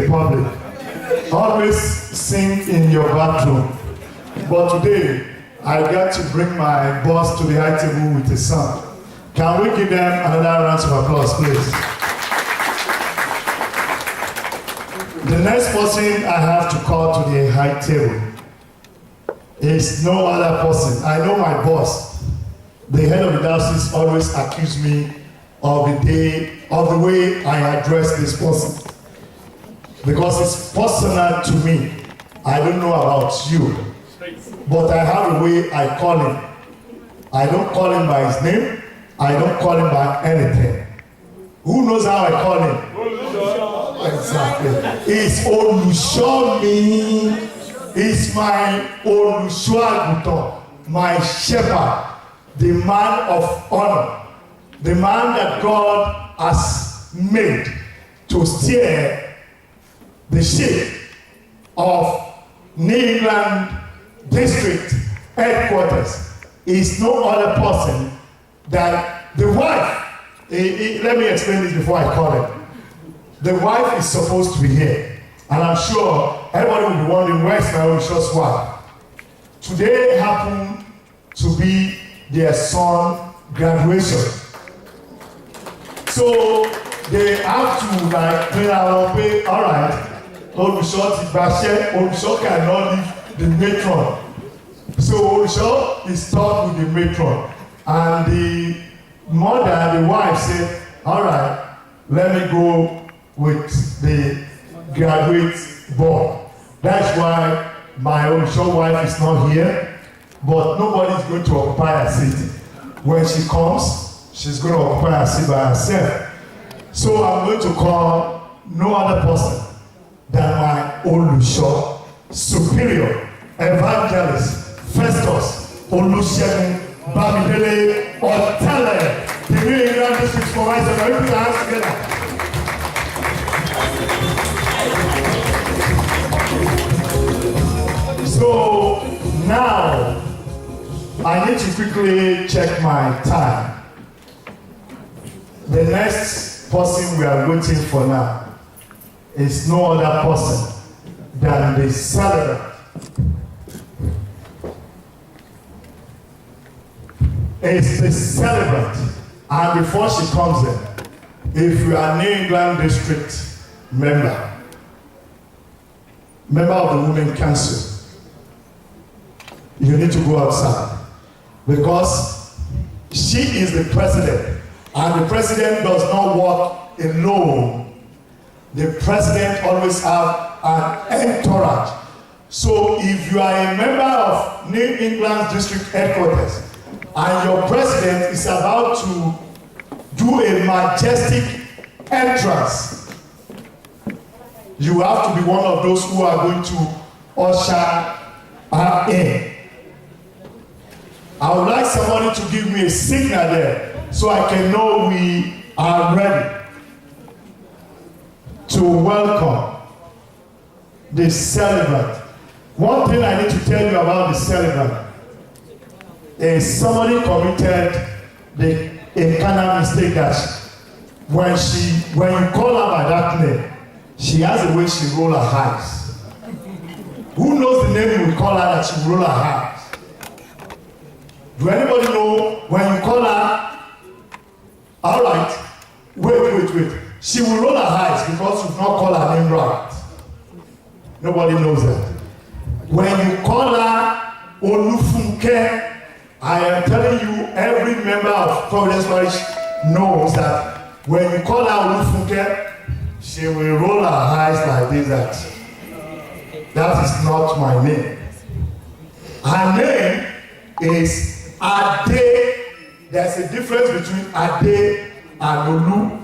the public. Always sing in your bathroom. But today, I got to bring my boss to the high table with a song. Can we give them another round of applause, please? The next person I have to call to the high table is no other person. I know my boss. The head of the diocese always accused me of the way I address this person. Because it's personal to me. I don't know about you. But I have a way I call him. I don't call him by his name. I don't call him by anything. Who knows how I call him? Exactly. It's Olushomi. It's my Olushoaguton, my shepherd, the man of honor, the man that God has made to steer the ship of New England District Headquarters. Is no other person than the wife. Let me explain this before I call it. The wife is supposed to be here. And I'm sure everybody will be wondering, where's my Olusho's wife? Today happened to be their son graduation. So they have to like clean our way. All right, Olusho cannot leave the matron. So Olusho is stuck with the matron. And the mother, the wife said, all right, let me go with the graduate board. That's why my Olusho wife is not here, but nobody is going to occupy her seat. When she comes, she's going to occupy her seat by herself. So I'm going to call no other person than my Olusho superior evangelist, Festus Olusegun Bamidele Otele, the New England District Supervisor. Can we put our hands together? So now I need to quickly check my time. The next person we are waiting for now is no other person than the celebrant. It's the celebrant. And before she comes in, if you are New England District member of the Women Council, you need to go outside. Because she is the president. And the president does not walk alone. The president always have an entourage. So if you are a member of New England District Headquarters and your president is about to do a majestic entrance, you have to be one of those who are going to usher her in. I would like somebody to give me a signal there so I can know we are ready to welcome the celebrant. One thing I need to tell you about the celebrant is somebody committed a kind mistake that when you call her by that name, she has a way she roll her eyes. Who knows the name you call her that she roll her eyes? Do anybody know when you call her? All right, wait. She will roll her eyes because you've not called her name right. Nobody knows that. When you call her Olufunke, I am telling you, every member of Providence Parish knows that when you call her Olufunke, she will roll her eyes like this. That is not my name. Her name is Ade. There's a difference between Ade and Olu.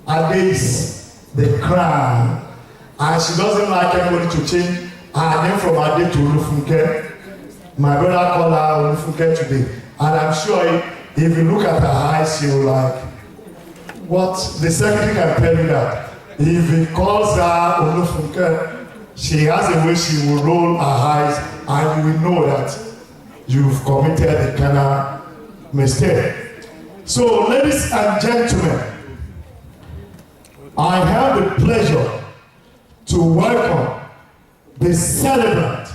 Ade is the crown. And she doesn't like anybody to change her name from Ade to Olufunke. My brother called her Olufunke today. And I'm sure if you look at her eyes, she will like, what? The secretary can tell you that. If he calls her Olufunke, she has a way she will roll her eyes and you will know that you've committed a kind of mistake. So, ladies and gentlemen, I have the pleasure to welcome the celebrant.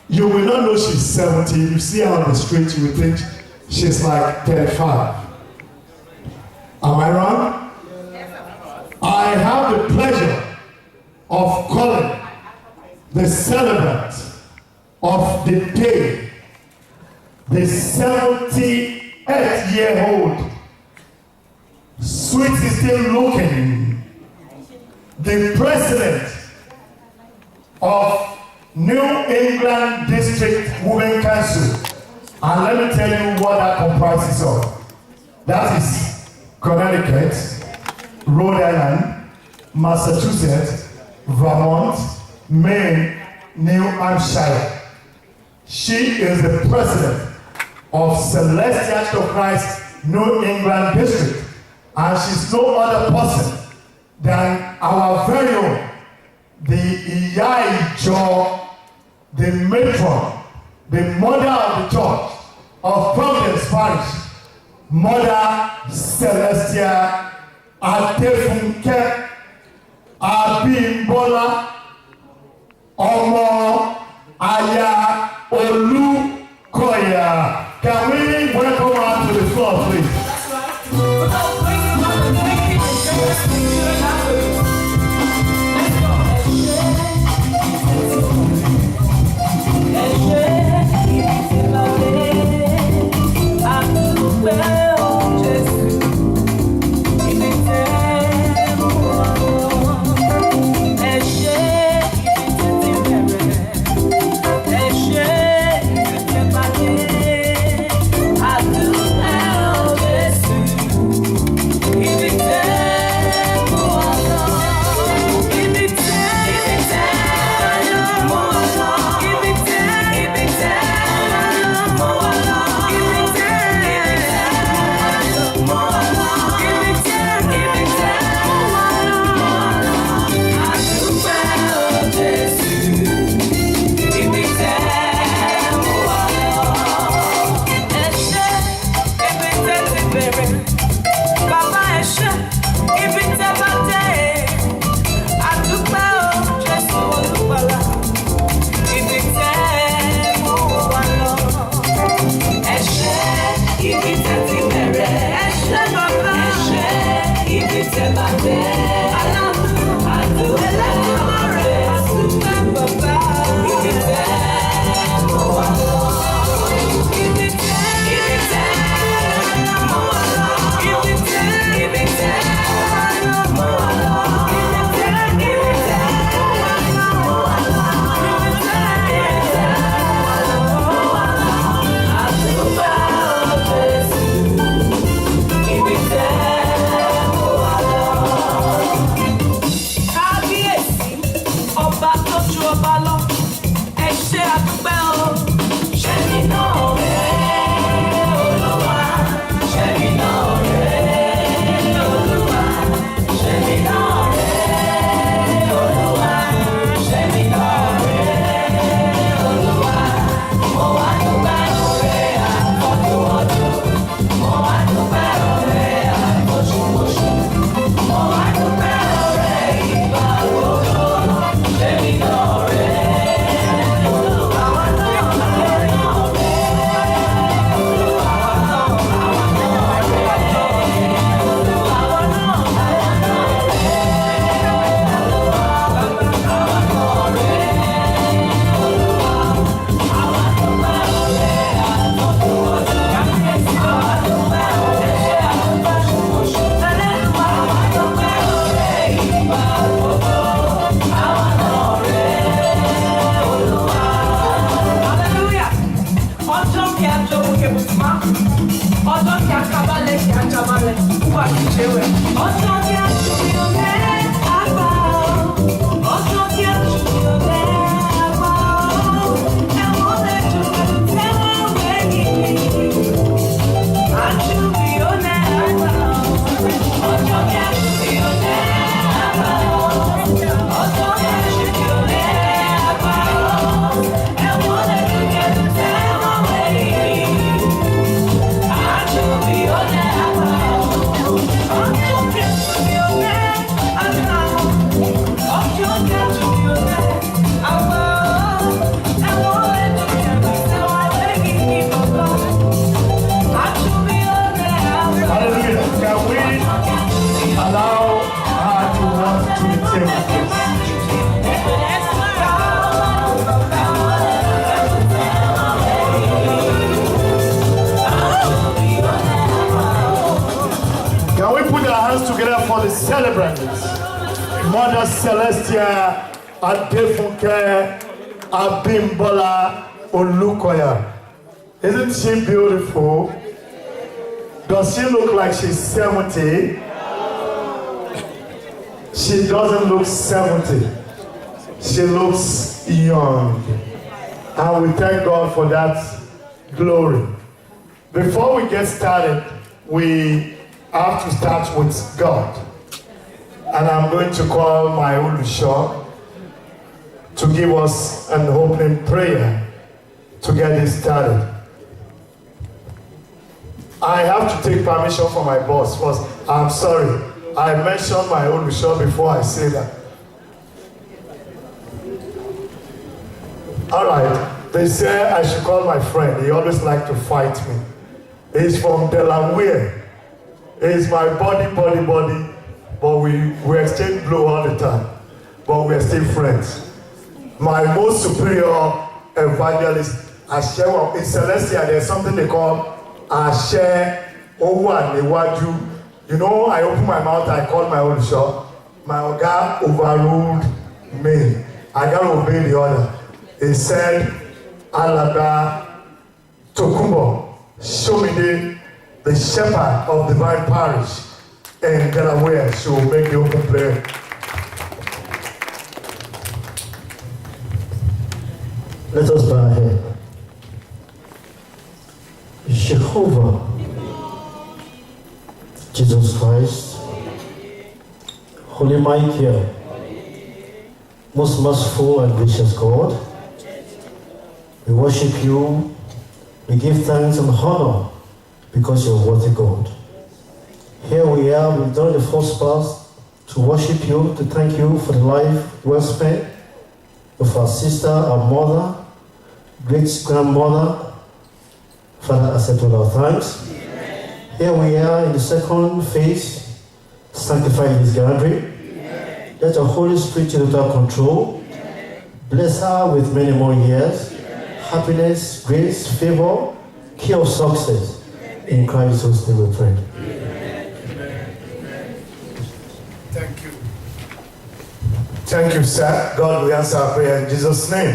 You will not know she's 70. If you see her on the street, you will think she's like 35. Am I wrong? I have the pleasure of calling the celebrant of the day, the 78-year-old, sweet still looking, the president of New England District Women Council. And let me tell you what that comprises of. That is Connecticut, Rhode Island, Massachusetts, Vermont, Maine, New Hampshire. She is the president of Celestial Church of Christ New England District, and she's no other person than our very own, the Iyaijo, the matron, the mother of the church of Providence Parish, Mother Celestia Adefunke Abimbola Omo Aya Olukoya. Can we welcome her to the floor, please? You're hands together for the celebrants. Mother Celestia Adefunke Olukoya. Isn't she beautiful? Does she look like she's 70? She doesn't look 70. She looks young. And we thank God for that glory. Before we get started, we have to start with God. And I'm going to call my Olusho to give us an opening prayer to get this started. I have to take permission from my boss first. I'm sorry. I mentioned my Olusho before I say that. All right. They say I should call my friend. He always likes to fight me. He's from Delaware. He's my body. But we exchange blow all the time. But we're still friends. My most superior evangelist, Ashe, in Celestia, there's something they call Ashe Owa Newaju. You know, I open my mouth, I call my own shop. My Oga overruled me. I gotta obey the order. He said, Alaba Tokumbo, show me the shepherd of Divine Parish in Delaware. She will make the open prayer. Let us bow our head. Jehovah, Jesus Christ, Holy Michael, most merciful and gracious God, we worship you, we give thanks and honor because you're worthy God. Here we are, we've done the first part to worship you, to thank you for the life well spent of our sister, our mother, great-grandmother. Father, accept all our thanks. Amen. Here we are in the second phase, sanctifying this gathering. Amen. Let the Holy Spirit take total control. Amen. Bless her with many more years. Amen. Happiness, grace, favor, key of success. Amen. In Christ's name we pray. Amen. Thank you. Thank you, sir. God will answer our prayer in Jesus' name.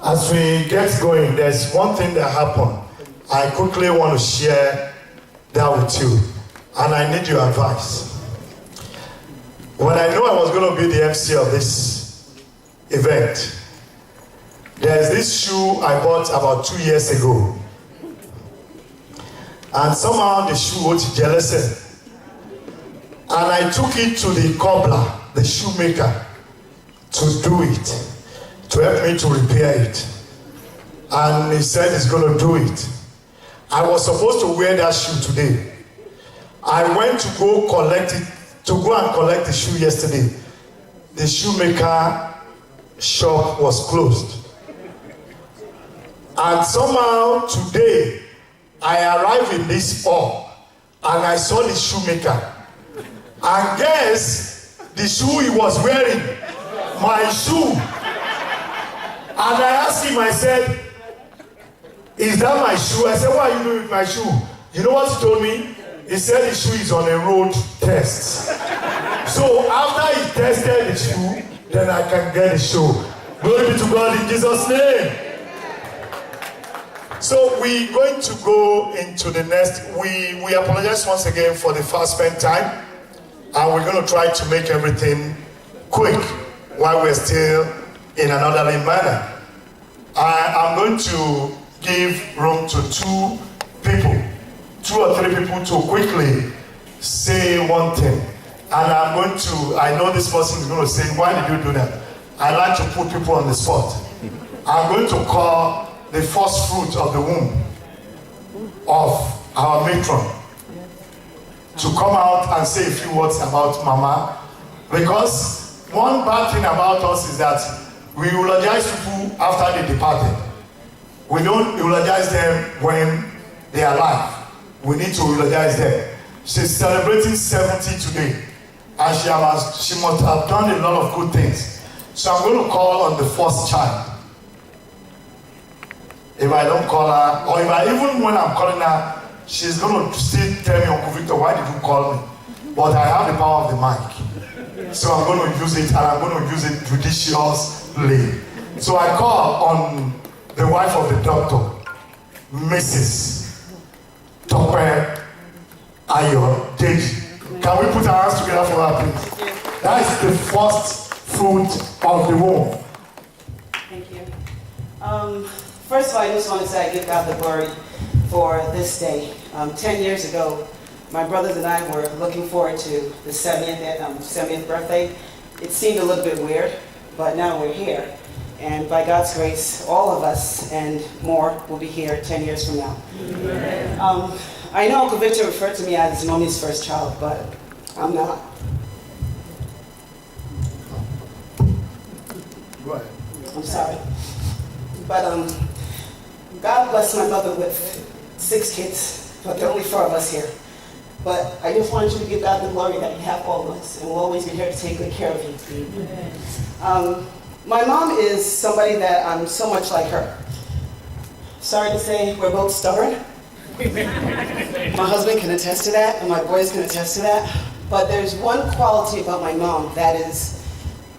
As we get going, there's one thing that happened. I quickly want to share that with you, and I need your advice. When I knew I was going to be the MC of this event, there's this shoe I bought about 2 years ago, and somehow the shoe was jealous, and I took it to the cobbler, the shoemaker, to do it, to help me to repair it. And he said he's going to do it. I was supposed to wear that shoe today. I went to go and collect the shoe yesterday. The shoemaker shop was closed. And somehow today, I arrived in this hall and I saw the shoemaker. And guess the shoe he was wearing, my shoe. And I asked him, I said, is that my shoe? I said, what are you doing with my shoe? You know what he told me? He said the shoe is on a road test. So after he tested the shoe, then I can get the shoe. Glory be to God in Jesus' name. So we're going to go into the next. We apologize once again for the fast spent time. And we're going to try to make everything quick while we're still in an orderly manner. I'm going to give room to 2 or 3 people to quickly say one thing. And I know this person is going to say, why did you do that? I like to put people on the spot. I'm going to call the first fruit of the womb of our matron to come out and say a few words about Mama. Because one bad thing about us is that we eulogize people after they departed. We don't eulogize them when they are alive. We need to eulogize them. She's celebrating 70 today. And she must have done a lot of good things. So I'm going to call on the first child. If I don't call her, or even when I'm calling her, she's going to still tell me, Uncle Victor, why did you call me? but I have the power of the mic. So I'm going to use it, and I'm going to use it judiciously. So I call on the wife of the doctor, Mrs. Tope Adefunke. Can we put our hands together for her, please? That is the first fruit of the womb. Thank you. First of all, I just want to say I give God the glory for this day. 10 years ago, my brothers and I were looking forward to the 70th birthday. It seemed a little bit weird, but now we're here. And by God's grace, all of us and more will be here 10 years from now. I know Uncle Victor referred to me as Mommy's first child, but I'm not. Go ahead. I'm sorry. But God blessed my mother with 6 kids, but there are only 4 of us here. But I just wanted you to give God the glory that you have all of us, and we'll always be here to take good care of you. My mom is somebody that I'm so much like her. Sorry to say, we're both stubborn. My husband can attest to that, and my boys can attest to that. But there's one quality about my mom that is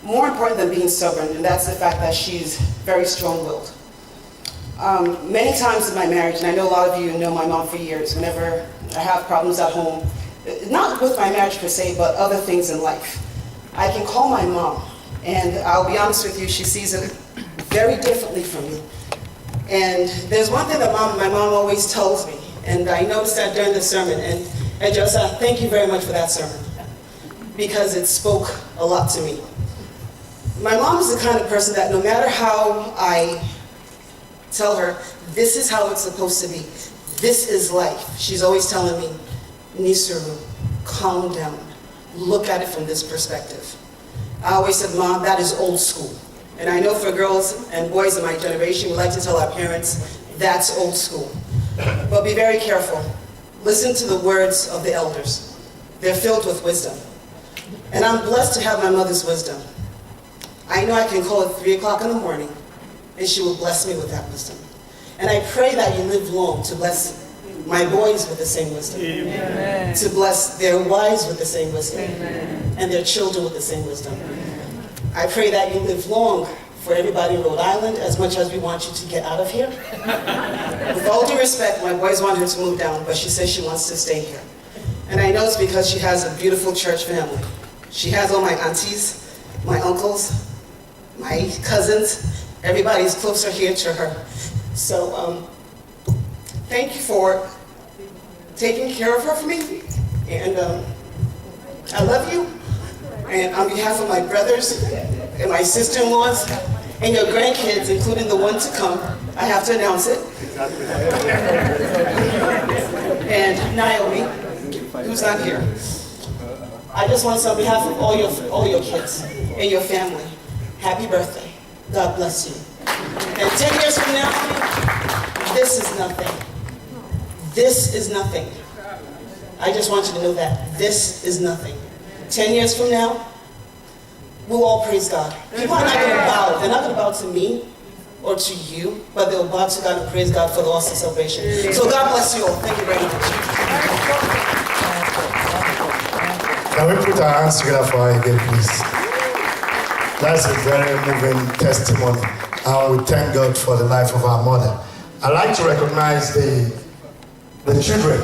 more important than being stubborn, and that's the fact that she's very strong-willed. Many times in my marriage, and I know a lot of you know my mom for years, whenever I have problems at home, not with my marriage per se, but other things in life, I can call my mom, and I'll be honest with you, she sees it very differently from me. And there's one thing that my mom always tells me, and I noticed that during the sermon, and Joseph, thank you very much for that sermon, because it spoke a lot to me. My mom is the kind of person that no matter how I tell her, this is how it's supposed to be, this is life, she's always telling me, Nisuru, calm down, look at it from this perspective. I always said, Mom, that is old school. And I know for girls and boys in my generation, we like to tell our parents, that's old school. But be very careful. Listen to the words of the elders. They're filled with wisdom. And I'm blessed to have my mother's wisdom. I know I can call at 3 o'clock in the morning, and she will bless me with that wisdom. And I pray that you live long to bless my boys with the same wisdom. Amen. To bless their wives with the same wisdom. Amen. And their children with the same wisdom. Amen. I pray that you live long for everybody in Rhode Island, as much as we want you to get out of here. With all due respect, my boys want her to move down, but she says she wants to stay here. And I know it's because she has a beautiful church family. She has all my aunties, my uncles, my cousins, everybody's closer here to her. So thank you for taking care of her for me, and I love you. And on behalf of my brothers and my sister-in-laws and your grandkids, including the one to come, I have to announce it. And Naomi, who's not here. I just want to say on behalf of all your kids and your family, happy birthday. God bless you. And 10 years from now, this is nothing. This is nothing. I just want you to know that. This is nothing. 10 years from now, we'll all praise God. People are not going to bow. They're not going to bow to me or to you, but they'll bow to God and praise God for the loss of salvation. So God bless you all. Thank you very much. Can we put our hands together for her again, please? That's a very moving testimony. And we thank God for the life of our mother. I'd like to recognize the children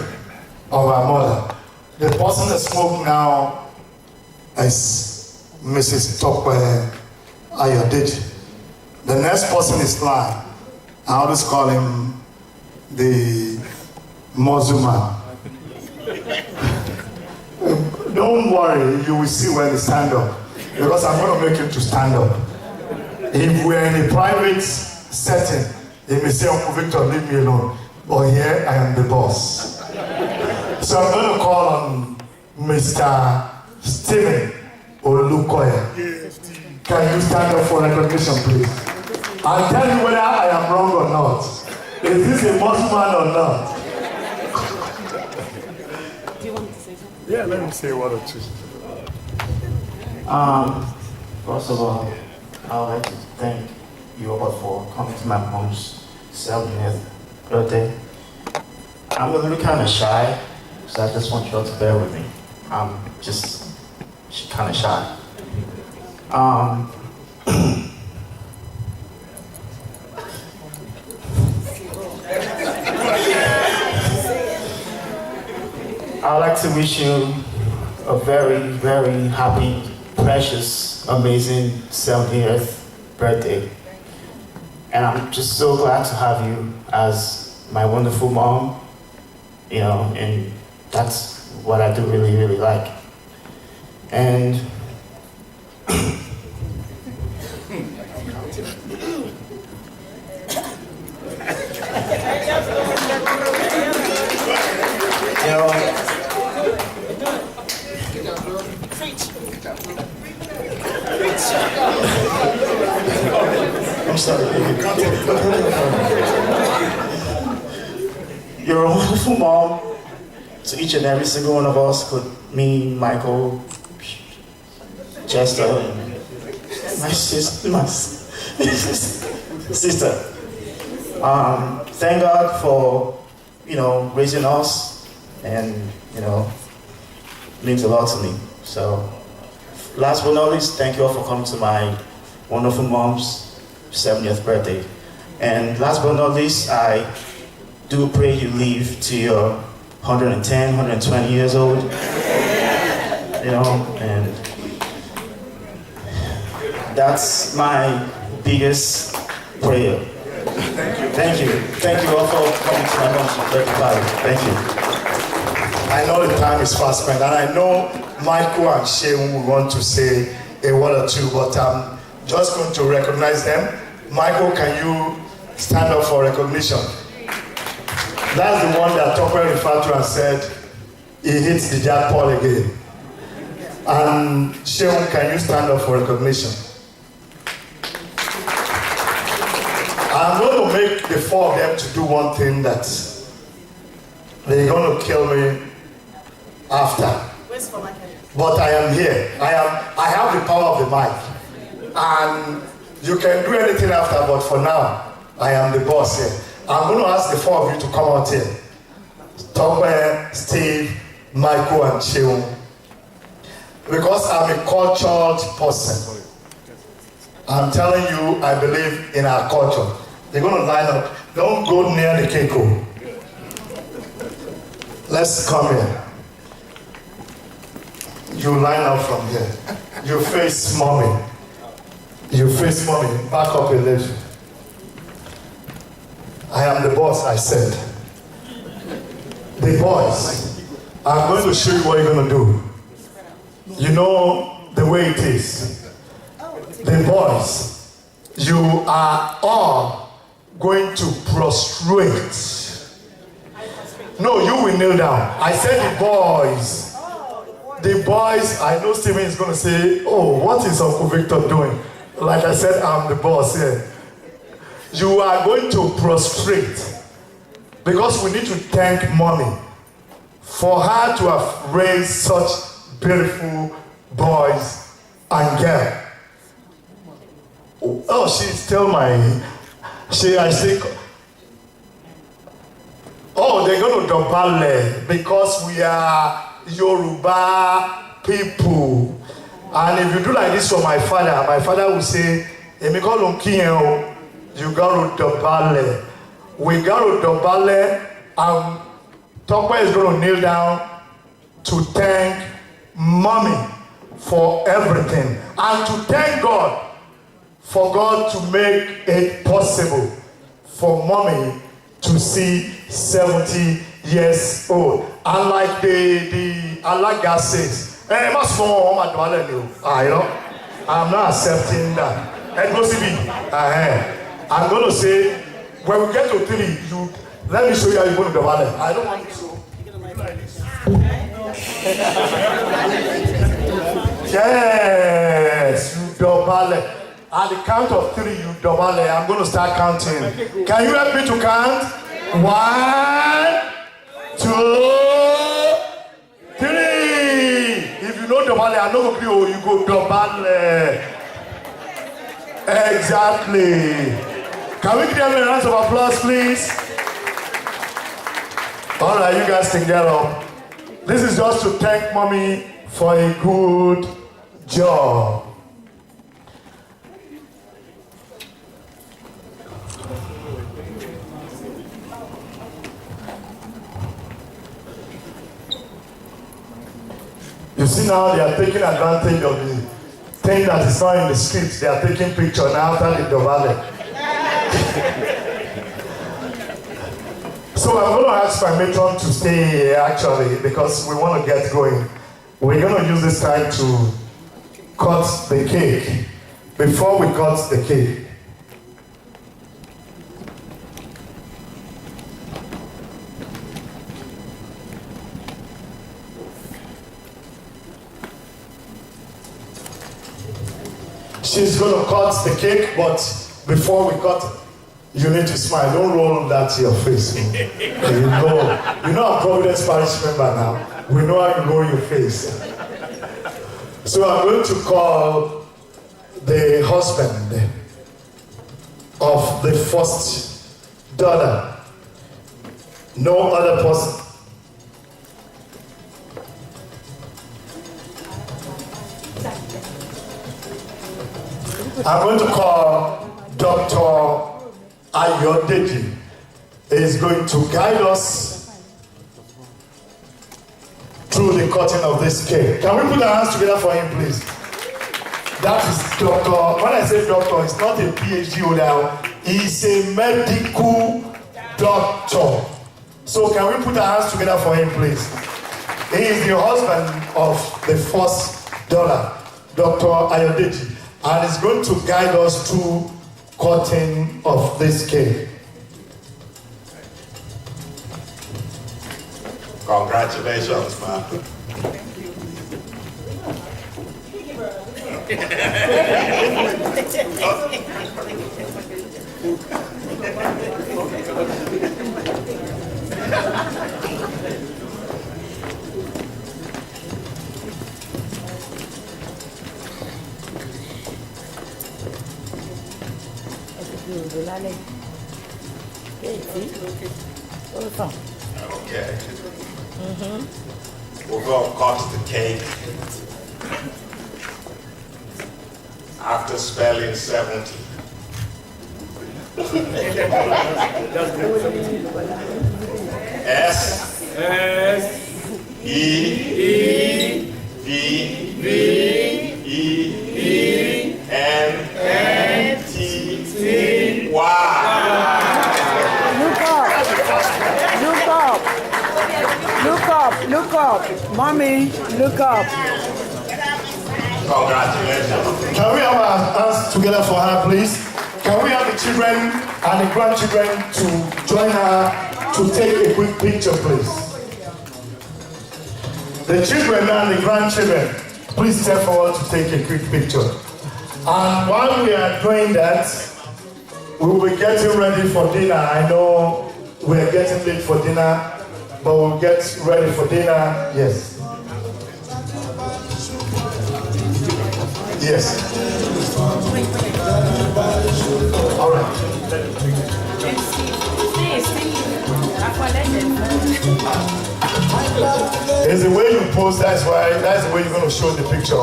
of our mother. The person that spoke now is Mrs. Tope Adefunke. The next person is Sly. I always call him the Muslim man. Don't worry, you will see when he stand up, because I'm going to make him to stand up. If we're in a private setting, he may say, Uncle Victor, leave me alone. But here I am the boss. So I'm going to call on Mr. Stephen Olukoya. Can you stand up for recognition, please? I'll tell you whether I am wrong or not. Is this a Muslim man or not? Do you want to say something? Yeah, let me say one or two. First of all, I would like to thank you all for coming to my mom's 70th birthday. I'm a little kind of shy, so I just want you all to bear with me. She's kind of shy. I'd like to wish you a very, very happy, precious, amazing 70th birthday. And I'm just so glad to have you as my wonderful mom, you know, and that's what I do really, really like. And you know, I'm sorry. You're a wonderful mom to each and every single one of us. Me, Michael, Chester, and my sister. Thank God for, you know, raising us, and you know, it means a lot to me. So, last but not least, thank you all for coming to my wonderful mom's 70th birthday. And last but not least, I do pray you live to your 110, 120 years old. You know, and that's my biggest prayer. Thank you. Thank you all for coming to my mom's birthday party. Thank you. I know the time is fast spent, and I know Michael and Sheung will want to say a word or two, but I'm just going to recognize them. Michael, can you stand up for recognition? That's the one that Topper referred to and said he hits the jackpot again. And Sheung, can you stand up for recognition? I'm going to make the four of them to do one thing that they're going to kill me after. But I am here. I have the power of the mic. And you can do anything after, but for now, I am the boss here. I'm going to ask the four of you to come out here. Topper, Steve, Michael, and Sheung. Because I'm a cultured person. I'm telling you, I believe in our culture. They're going to line up. Don't go near the Keiko. Let's come here. You line up from here. You face mommy. You face mommy. Back up a little. I am the boss, I said. The boys. I'm going to show you what you're going to do. You know the way it is. The boys, you are all going to prostrate. No, you will kneel down. I said the boys. The boys, I know Stephen is going to say, oh, what is Uncle Victor doing? Like I said, I'm the boss here. You are going to prostrate because we need to thank mommy for her to have raised such beautiful boys and girls. Oh, she's still my. I say. Oh, they're going to Dobale because we are Yoruba people. And if you do like this for my father will say, you got to Dobale. We got to Dobale, and Tokwe is going to kneel down to thank mommy for everything and to thank God for God to make it possible for mommy to see 70 years old. And like the Alaga says, I'm not accepting that. I'm going to say, when we get to 3, you let me show you how you go to the valley. I don't want to do like this. Yes, you double. At the count of 3, you double. I'm going to start counting. Can you help me to count? 1, 2, 3. If you know double, I know you go double. Exactly. Can we give them a round of applause, please? All right, you guys can get up. This is just to thank mommy for a good job. You see now they are taking advantage of the thing that is not in the script. They are taking picture now after the Dovale. So I'm going to ask my matron to stay here actually because we want to get going. We're going to use this time to cut the cake. Before we cut the cake, she's going to cut the cake, but before we cut it, you need to smile. Don't roll that to your face. You know I'm Providence Parish member now. We know how you roll your face. So I'm going to call the husband of the first daughter. No other person. I'm going to call Dr. Ayodeji. Is going to guide us through the cutting of this cake. Can we put our hands together for him, please? That is doctor. When I say doctor, it's not a PhD holder. He's a medical doctor. So can we put our hands together for him, please? He is the husband of the first daughter, Dr. Ayodeji. And is going to guide us through cutting of this cake. Congratulations, man. Okay. We're going to cut the cake after spelling 70. S E V E N T Y. Look up, mommy, look up. Congratulations. Can we have our hands together for her, please? Can we have the children and the grandchildren to join her to take a quick picture, please? The children and the grandchildren, please step forward to take a quick picture. And while we are doing that, we will be getting ready for dinner. I know we are getting late for dinner, but we'll get ready for dinner. Yes. Yes. All right. There's the way you pose, that's the way you're going to show the picture.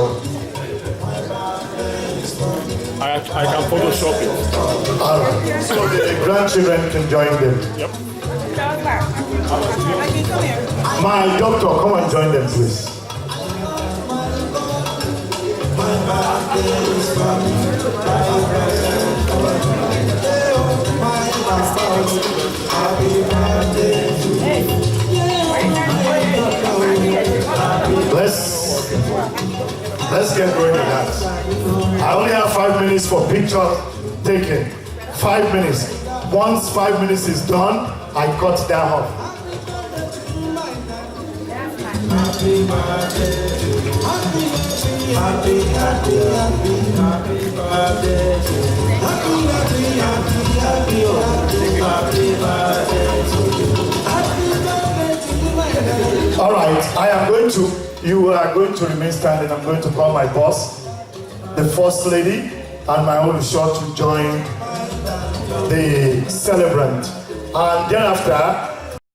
I can Photoshop it. All right. So the grandchildren can join them. Yep. My doctor, come and join them, please. Let's get going with that. I only have 5 minutes for picture taking. 5 minutes. Once 5 minutes is done, I cut that off. Happy birthday to you. Happy birthday to you. All right, you are going to remain standing. I'm going to call my boss, the first lady, and my own short to join the celebrant. And thereafter,